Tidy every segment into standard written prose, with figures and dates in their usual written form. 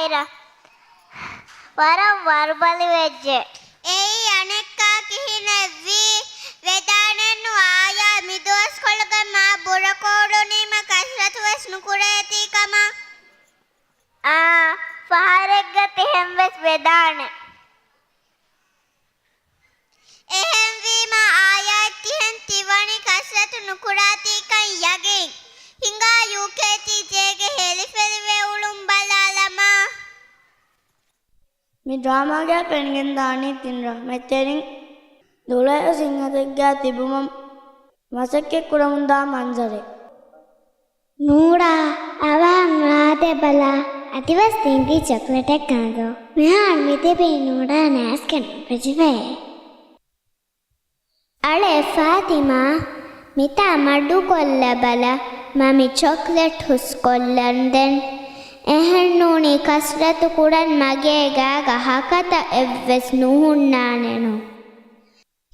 Zaira. Warbali vegge. Ei anekka kihine vi vedanennu aya midos kolaga ma burakodu nima kasratu wes nukureti kama. Faharegga tehemves vedane. Ehem vima aya tihen tivani kasratu nukurati kan yagin. Hinga UKT jege helifeli ve ulum balalama. මේ drama ගෑ පෙන්ගෙන් දාන්නේ තින්රා මෙතෙරින් දුලය සිංහදෙක්ගෑ තිබුම මසක්කෙක් කුරමුන්දා මන්සරේ නූරා අවාන් වාදේ බලා අතිවස් තින්ටි chocolate කාදෝ මෙහාන් මිතෙපේ නූරා නෑස්කන් ප්‍රජිවේ අලේ Fathima මිතා මඩු කොල්ල බල මමි chocolate හුස් කොල්ලන්දෙන් එහෙන්නෝනි කස්රතු කුඩන් මගේ ගා ගහකට එව්වෙස් නුහුන්නානෙනු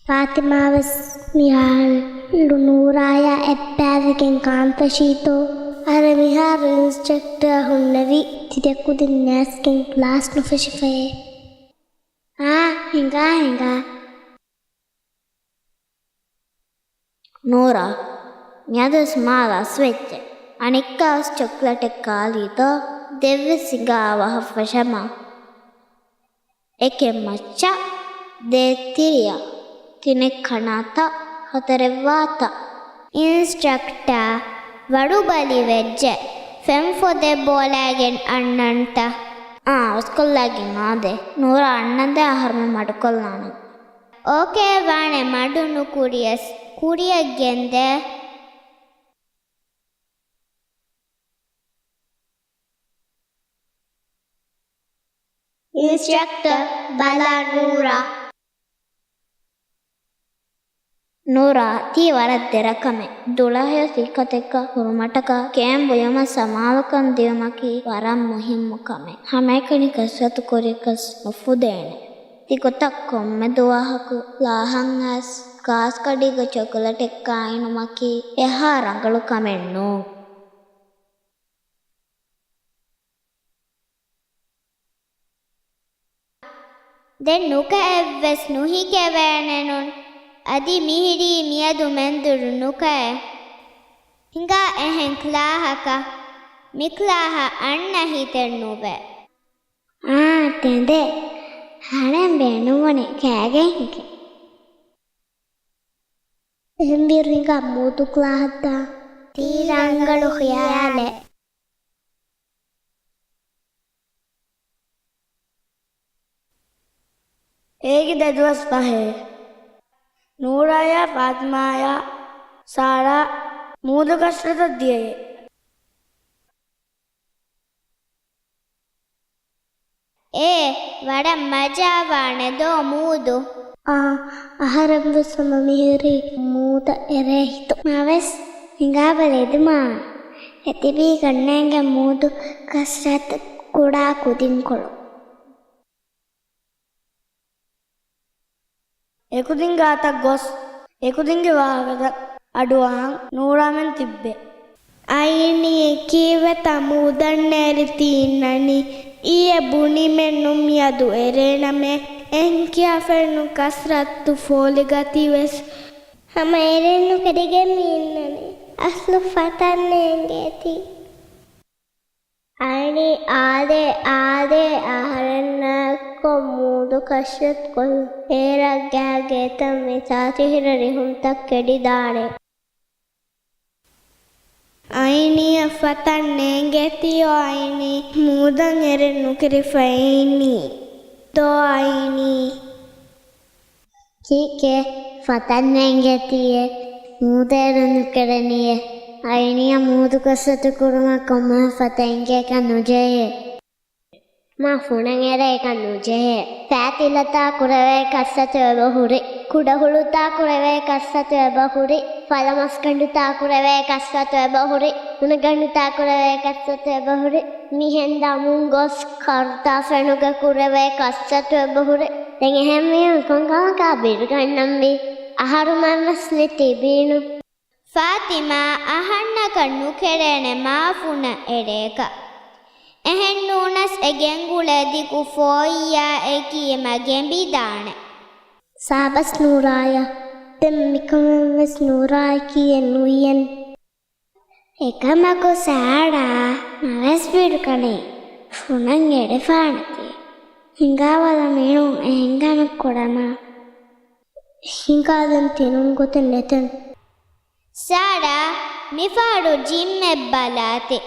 ෆාතිමාවස් මිහාල් නූරාය එප්පෑවිකෙන් කාම්පශීතෝ අර මිහාර instructor හුන්නවි තිදෙක්කුදින් නෑස්කෙන් class නුෆෂිෆේ හිඟා නෝරා මියදස් මාලාස් වෙච්ච අනික්කාස් chocolate එක කාලීතෝ දෙව්ව සිගාවහ වශම එකෙන් මච්චා දෙතිරියා කිනෙක් කනාත හතරෙවාත ඉන්ස්ට්‍රක්ටර් වඩු බලි වෙච්ච ෆෙම් ෆොදේ බෝලාගෙන් අන්නන්ට ඔස්කොල්ලාගෙන් ආදේ නෝරා අන්නන්ද ආහාරම මඩකොල්ලාන ඕකේ වානේ මඩුනු කුරියගෙන්ද Instructor Bala Nora tii warat derakame dulahayo sikateka hurmataka kembo yama samavakan devamaki waram muhimmu kame hamekani kasratu korikas mufudene tikotak komme duwahaku lahan as gas kadiga chocolate ekka ainumaki eha rangalu kamennu den nuka evves nuhi kevenenun adi mihidi miyadu menduru nuka hinga ehen klahaka miklaha anna hitennuve tende hanen benuwane kage ehembirringa mutu klahata tirangalu khiyale ඒකි දෙදවස් පහේ නූරාය ෆාතිමාය සාරා මූද කස්රත දියේ වඩ මජාවානේ දෝ මූදු අහරම්ද සමමිහිරි මූද එරෙහිතු මවස් හිඟාබලෙදුමා එතිබී කන්නෑගේ මූදු කස්රත කුඩා කුදින් කොළු එකුදින් ගාතක් ගොස් එකුදින්ගේ වාහකත අඩුවාන් නූරාමෙන් තිබ්බේ අයිනි කීවත මුදන්නේරිතින්නනි ඊය බුනිමෙන්නුම් යදු එරේනමේ එන්කියාෆෙන්නු කස්රත්තු ෆෝලිගතිවෙස් හම එරෙන්නු කෙඩගෙම ඉන්නනි අස්ලු ෆතන්නේගේති අයිනි ආදේ ආහරන්නකො මූදු කශ්‍යත් කොල් ඒරක් ගෑගේතම් මේ සාතිහිර රිහුම්තක් කෙඩිදානේ අයිනිය ෆතන්නේගේතියෝ අයිනි මූදන් එරෙන්නු කිරිෆයිනි දෝ අයිනි කීකේ ෆතන්නේගේතියේ මූදෙරෙන්නු කරනිය අයිනිය මූදු කස්සතු කුරුම කොම ෆතෙන්ගේ කනුජේ මා ෆුණන් එරේ කනුජේ පැතිලතා කුරවේ කස්සතු බහුරි කුඩහුළුතා කුරවේ කස්සතු බහුරි ಫಲಮಸ್ಕಂಡುತಾ ಕುರವೆ ಕස්සತು ಬಹುರಿ ಉಣಗಂಡುತಾ ಕುರವೆ ಕස්සತು ಬಹುರಿ ಮಿಹೆಂದ ಮುಂಗೋಸ್ ಕರ್ತಾ ಫೆಣುಗ ಕುರವೆ ಕස්සತು ಬಹುರಿ ತೆಗೆ ಹೆಮ್ಮೆ ಕೊಂಗಾಕ ಬಿರುಗಣ್ಣಂಬಿ ಆಹಾರು ಮನಸ್ಲಿ ತಿಬೀನು ಫಾತಿಮಾ ಅಹಣ್ಣ ಕಣ್ಣು ಕೆರೆನೆ ಮಾಫುನ ಎಡೇಕ ಎಹೆನ್ನೂನಸ್ එගෙන්ගුලදිකු ෆෝයියා එකියම ගෙම්බිදාන ಸಾಬಸ್ ನೂರಾಯ ತೆಮ್ಮಿಕಮೆಸ್ ನೂರಾಯ ಕಿಯನ್ ನುಯ್ಯನ್ එකමකු සෑඩා මවස් පිඩු කනේ ෆුනන් එඩෆානති ಹಿಂಗಾವದ ಮೇಣು ಹೆಂಗಾಮ ಕೊಡಮ ಹಿಂಗಾದನ್ ತಿನುನ್ ಗೊತ್ತನ್ ನೆತನ್ ಸಾಡಾ ಮಿಫಾಡು ಜಿಮ್ಮೆ ಬಲಾತೆ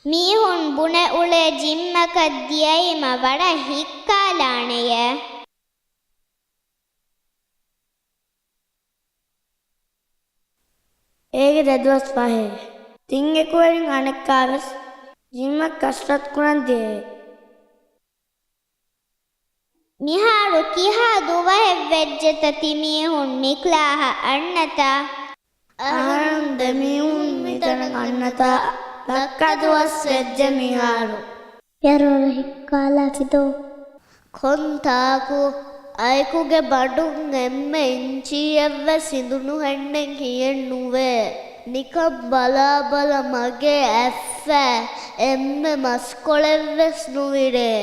ಮೀಹುನ್ ಬುಣೆ ಉಳೆ ಜಿಮ್ಮಕ ದಿಯೈಮ ವಡ ಹಿಕ್ಕಾಲಾಣೆಯ ඒගේ දෙදවස් පහේ තින් එකුවරින් අනෙක්කාවස් ජිම්මක් කස්රත් කුණන් දියේ මිහාරු කිහා දුවහෙ වෙජ්ජත තිමීහුන් නික්ලාහ අන්නතා ආරම් දෙමියුන් මිතන අන්නතා ලක්කදවස් වෙජ්ජ මිහාරු යරෝර හික්කාලා සිතෝ කොන්තාකු අයකුගේ බඩුන් එම්ම ඉංචියව්ව සිදුණු හැන්නෙන් කියෙන්නුවේ නිකම් බලාබල මගේ ඇෆ්ෆ එම්ම මස්කොලෙව්වෙස් නුවිරේ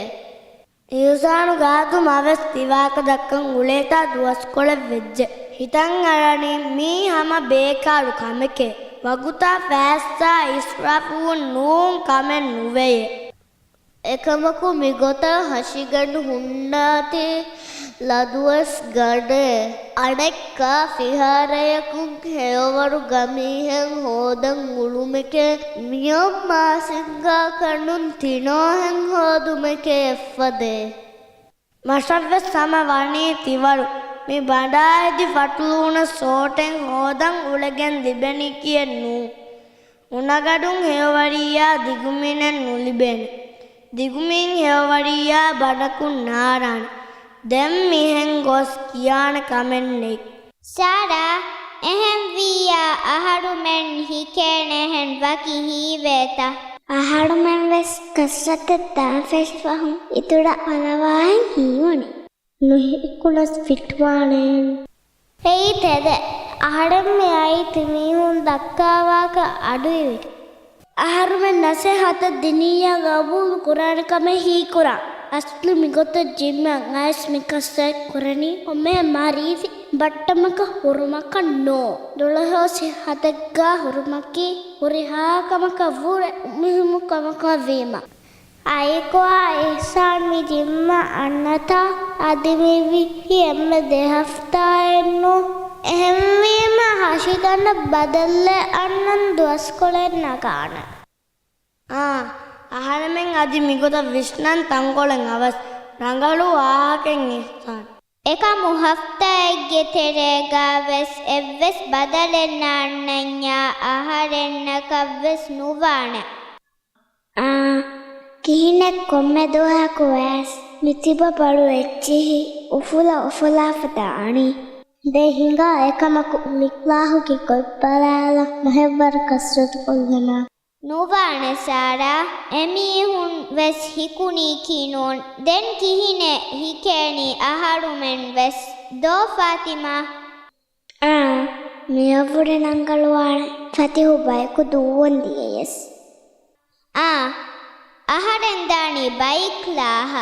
ඉවසානු ගාතු මවස් තිවාක දක්කන් උලේතා දුවස්කොල වෙජ්ජ හිතන් අරණි මී හම බේකාරු කමකේ වගුතා ෆෑස්සා ඉස්රාෆුන් නූන් කමෙන් නුවේ එකමකු මිගොත හශිගඩු හුන්නාති ලදුවස් ගඩේ අනෙක්කා ෆිහාරයකුන් හෙයවරු ගමීහෙන් හෝදන් උළුමකේ මියම් මාසිංගා කනුන් තිනෝහෙන් හෝදුමකේ එෆ්වදේ මශව්වෙස් සම වනී තිවරු මේ බඩායිදි ෆටුලුන සෝටෙන් හෝදන් උලගෙන් දිබෙනි කියන්නු උනගඩුන් හෙයවරියා දිගුමිනෙන් නුලිබෙන දිගුමින් හෙයවරියා බඩකුන් නාරාන දැම් මිහෙන් ගොස් කියාන කමෙන්නෙක් සාරා එහෙම් වීයා අහඩුමෙන් හිකේනෙහෙන් වකි හීවේතා අහඩුමෙන් වෙස් කස්සත තාන් ෆෙස්වහුන් ඉතුඩ අලවාහෙන් හීවනි නුහිකුලස් ෆිට්වානෙන් එයි තෙද අහඩම්මේ අයි තිමීහුන් දක්කාවාක අඩුයිවිට අහරුමෙන් නැසේ හත දිනියා ගබුල් කුරාන කමේ හීකුරා අස්ලු මිගොත ಜಿಮ್ಮ ngais mikase kurani ome marisi battamaka hurumaka no dolahosi hatagga hurumaki huriha kamaka vure mihimu kamaka vima අයිකෝ ihsan mi jimma annata adimivi emme dehafta ennu ehemwima hashidanna badalle annan duwaskolen nagana අහරමෙන් අදි මිගොත විශ්නන් තංගොලෙන් hours රංගලු ආහකෙන් ඉස්සන් එක මුහෆ්තයිගේ තෙරේගා වෙස් එව්වෙස් බදලෙන්න අන්නඤ්ඤා ආහාරෙන්නකව්වෙස් නුවාන කිහිනෙක් කොම්මෙ දුවහකු වැස් මිතිබ පඩු එච්චිහි උෆුලා ෆතානි දේ හිඟා එකමකු මික්ලාහුකි කොයිප්පලාල මොහෙව්වර කස්රත් කොල්ලනා නුවාන සාරා එමීහුන් වෙස් හිකුණී කිනෝන් දෙන් කිහිනේ හිකේනි අහඩුමෙන් වෙස් දෝ ෆාතිමා මියවුඩ නංගලුවාන ෆතිහු බයිකු දුවන් දියයස් අහඩෙන් දානි බයික්ලාහ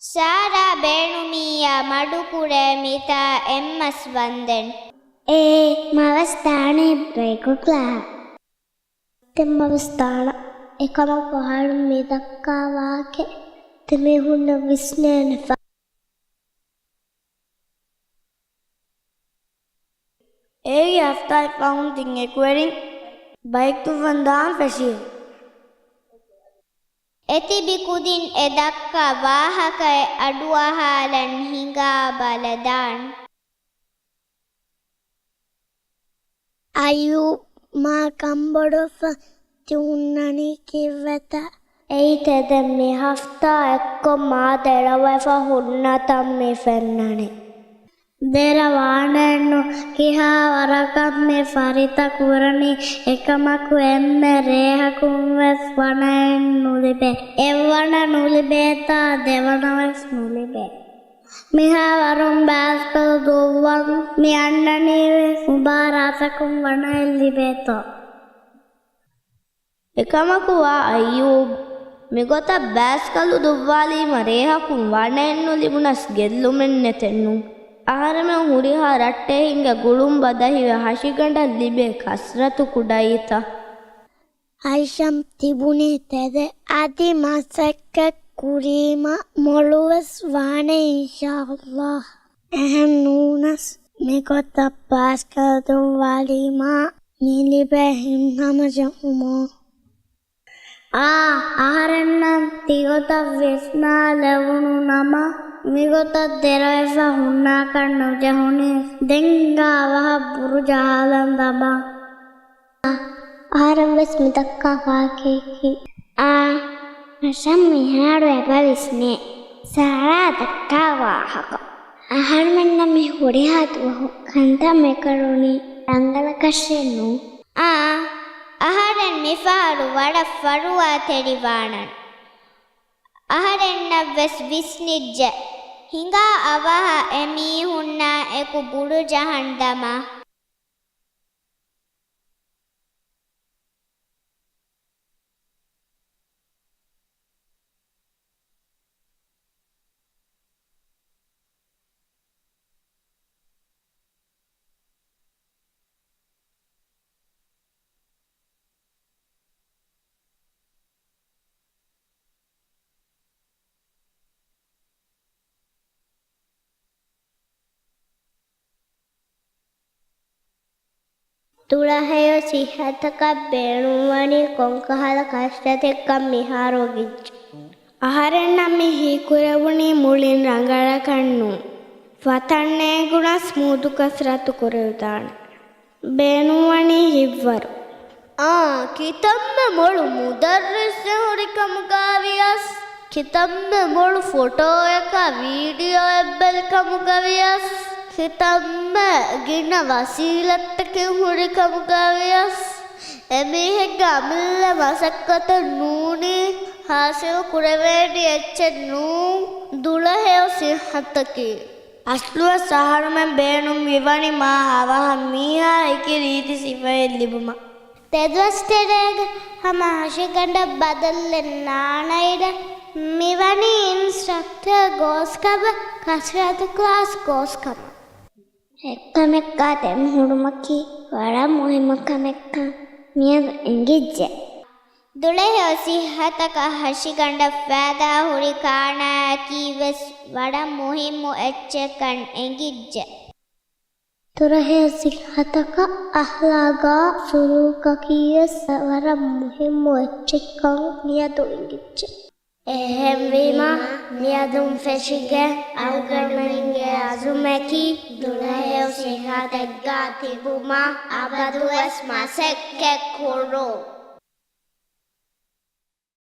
සාරා බේනුමීයා මඩුකුරේ මිතා එම්මස් වන්දෙන් මවස් දානේ බයිකුක්ලාහ ತೆಮ್ಮವಿಸ್ತಾಳ ಏಕಮಕ ಹಾಡು ಮಿದಕ್ಕಾವಾಕೆ ತೆಮಿಹುನ್ನ ವಿಸ್ನೇನಫ ಏಯ್ after founding equaring bike to vandaan fashion එතිබි කුදින් එදක්කා වාහකය අඩුවහාලන් හිඟා බලදාන් අයු මා කම්බොඩොෆ තිුන්නනි කිව්වත එයිතද මේ හෆ්තා එක්කො මා දෙරවැෆ හුන්න තම්මි ෆෙන්නනි දෙරවානන්නු කිහා වරකම් මේ ෆරිත කුරණි එකමකු එම්ම රේහකුම්වස් වනයෙන් නුලිබේ එවන නුලිබේතා දෙවනවස් නුලිබේ මිහා වරුම් බෑස්පල් දුවන් මියන්නනේ මුබාරාසකුම් වනයෙන් ලිබේතෝ එකමකුවා අයූබ් ಮಿಗೊತ ಬ್ಯಾಸ್ಕಲ್ಲು ದುವ್ವಾಲಿ ಮರೇಹಕು ವಣೆನ್ನು ಲಿಬುನಸ್ ಗೆಲ್ಲುಮೆನ್ ನೆತೆನ್ನು ಆರಮೆ ಹುರಿಹ ರಟ್ಟೆ ಹಿಂಗ ಗುಳುಂ ಬದಹಿವೆ ಹಶಿಗಂಡ ಲಿಬೆ ಕಸ್ರತು ಕುಡಯಿತ ಐಷಂ ತಿಬುನಿ ತೆದೆ ಅದಿ ಮಸಕ್ಕ ಕುರೀಮ ಮೊಳುವಸ್ ವಾಣೆ ಇನ್ಶಾಅಲ್ಲಾಹ್ ಎಹಂ ನೂನಸ್ ಮಿಗೊತ ಬ್ಯಾಸ್ಕಲ್ ದುವ್ವಾಲಿ ಮಾ ನೀಲಿಬೆ ಹಿನ್ನಮಜಹುಮೋ ආහාරෙන්නම් තිගොත වෙස්නා ලැබුණු නම මිගොත දෙරවෙස හුන්නා කන්න ජහුනේ දෙංගා වහ බුරු ජාලන් දබා ආහාරම් වෙස් මිතක්කා වාකේකි නශම් මිහාරු එබවිස්නේ සාරා දක්කා වාහක ආහාරෙන්නම් මි හොරිහත් වහු කන්දා මෙකරුණි රංගල කෂෙන්නු අහරෙන් මිෆාරු වඩ ෆරුවා තෙරිවාණන් අහරෙන්න වෙස් විස්නිජ්ජ හිඟා අවහ එමීහුන්නා එකු බුඩු ජහන් දමා ತುಳಹೆಯೋ ಸಿಹತಕ ಬೇಣುವಣಿ ಕೊಂಕಹಲ ಕಷ್ಟತೆಕ್ಕ ಮಿಹಾರೋಗಿಜ್ಜು ಆಹಾರೆನ್ನಮ್ಮಿ ಹೀಕುರವುಣಿ ಮುಳಿನ್ ರಂಗಳ ಕಣ್ಣು ವತಣ್ಣೆ ಗುಣ ಸ್ಮೂದು ಕಸರತ್ತು ಕುರೆಯುತ್ತಾನೆ ಬೇಣುವಣಿ ಹಿವ್ವರು ಕಿತಮ್ಮೆ ಮೊಳು ಮುದರ್ರಿಸ ಹುರಿಕಮುಗಾವಿಯಸ್ ಕಿತಮ್ಮೆ ಮೊಳು ಫೋಟೋ ಯಕ ವೀಡಿಯೋ ಎಬ್ಬಲ್ ಕಮುಗವಿಯಸ್ ಕಿತಮ್ಮ ಗಿನ್ನ ವಸೀಲತ್ತಕ್ಕೆ ಹುರಿ ಕಮುಗವಿಯಸ್ ಎಮಿಹೆಗ್ಗ ಅಮಿಲ್ಲ ಮಸಕ್ಕತ ನೂನಿ ಹಾಸಿವ ಕುರವೇಡಿ ಎಚ್ಚ ನೂ ದುಳಹೆಯ ಸಿಂಹತ್ತಕ್ಕೆ ಅಸ್ಲುವ ಸಹರಮೆ ಬೇಣು ವಿವಣಿ ಮಾ ಹವಹ ಮೀಹಾ ಏಕಿ ರೀತಿ ಸಿಫೆಯಲ್ಲಿಬುಮ ತೆದ್ವಸ್ತೆರೆಗ ಹಮ ಹಶಿಗಂಡ ಬದಲ್ಲೆ ನಾಣೈಡ ಮಿವಣಿ ಇನ್ಸ್ಟ್ರಕ್ಟರ್ ಗೋಸ್ಕಬ ಕಸರತ್ತು ಕ್ಲಾಸ್ ಗೋಸ್ಕಬ එක්කමෙක්කා තෙම් හුරුමකි වඩා මුහිමකමෙක්ක මියද එංගිජ්ජ දුලෙහි සිහතක හශිගණ්ඩ ෆෑදා හුරි කාණා කීවස් වඩා මුහිම්මු එච්චකන් එංගිජ්ජ තුරහෙ සිහතක අහ්ලාගා සුරුකකීයස් වර මුහිම්මු එච්චකන් මියද එංගිජ්ජ එහෙම් වීම නියදුම් ෆෙෂිගේ අවගමනින්ගේ අසුමැකි දුලෙහි සිහතක තිබුමා අබදුවස් මසෙක්කෙ කුරෝ